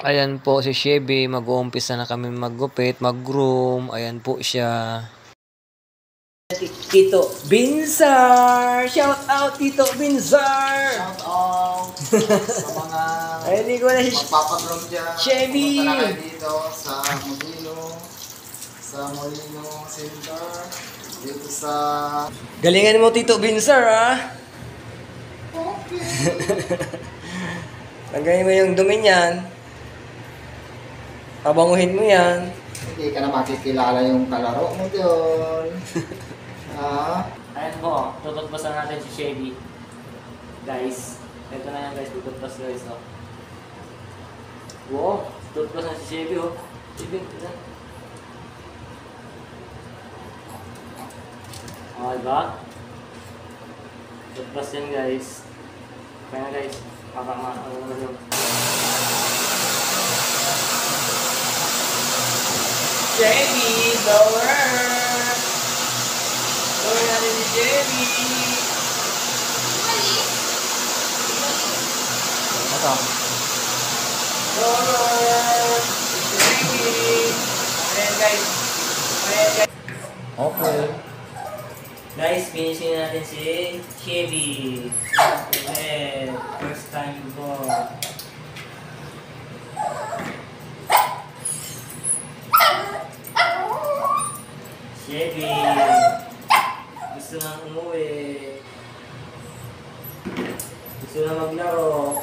Ayan po si Chevy, mag-uumpisa na kami maggupit, mag-groom. Ayan po siya. Tito Binzar! Shout out Tito Binzar! Shout out sa mga Ay, hindi ko na magpapagroom dyan. Chevy! Pumunta na kayo dito sa Molino Center. Dito sa... Galingan mo Tito Binzar, ha? Okay. Lagay mo yung dumi niyan. Pabanguhin mo yan. Hindi ka na makikilala yung kalaro mo doon. Ayan po, tututpasan natin si Chevy. Guys, ito na yan guys, tututpas guys. Oh. Wow, tututpas na si Chevy oh. Chevy, ito. Oh, diba? Tututpas yan guys. Kaya guys, ano naman yung... Chevy, lower! Lower natin si Chevy! Ito. Lower! Chevy! Ayan guys. Ayan guys. Okay. Guys, finishin natin si Chevy. First time ko. Chevy, gusto nang umuwi. Gusto na maglaro.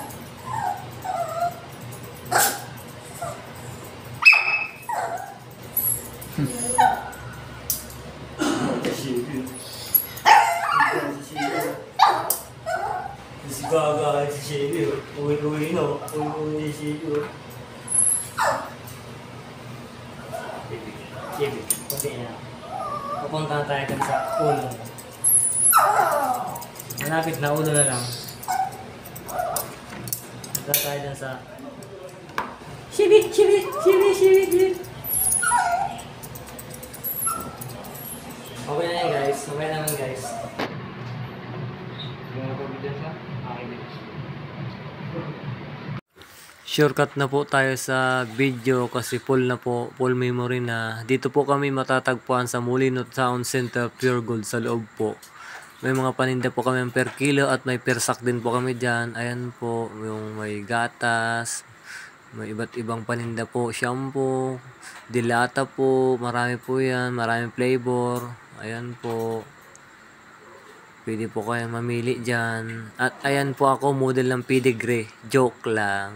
Si Gaga, si Chevy. Uwi-uwi no. Uwi-uwi si Chevy. Chevy, kunti na. Pupunta tayo dun sa ulo. Malapit na ulo na lang. Punta tayo dun sa... Chevy! Chevy! Chevy! Chevy! Chevy! Okay na yan guys. Okay naman guys. Shortcut na po tayo sa video kasi full na po, full memory na. Dito po kami matatagpuan sa Molino Town Center, Pure Gold sa loob po. May mga paninda po kami per kilo at may per sack din po kami dyan. Ayan po, yung may gatas, may iba't ibang paninda po, shampoo, dilata po, marami po yan, maraming flavor. Ayan po. Pwede po kayong mamili dyan. At ayan po ako, model ng pedigree. Joke lang.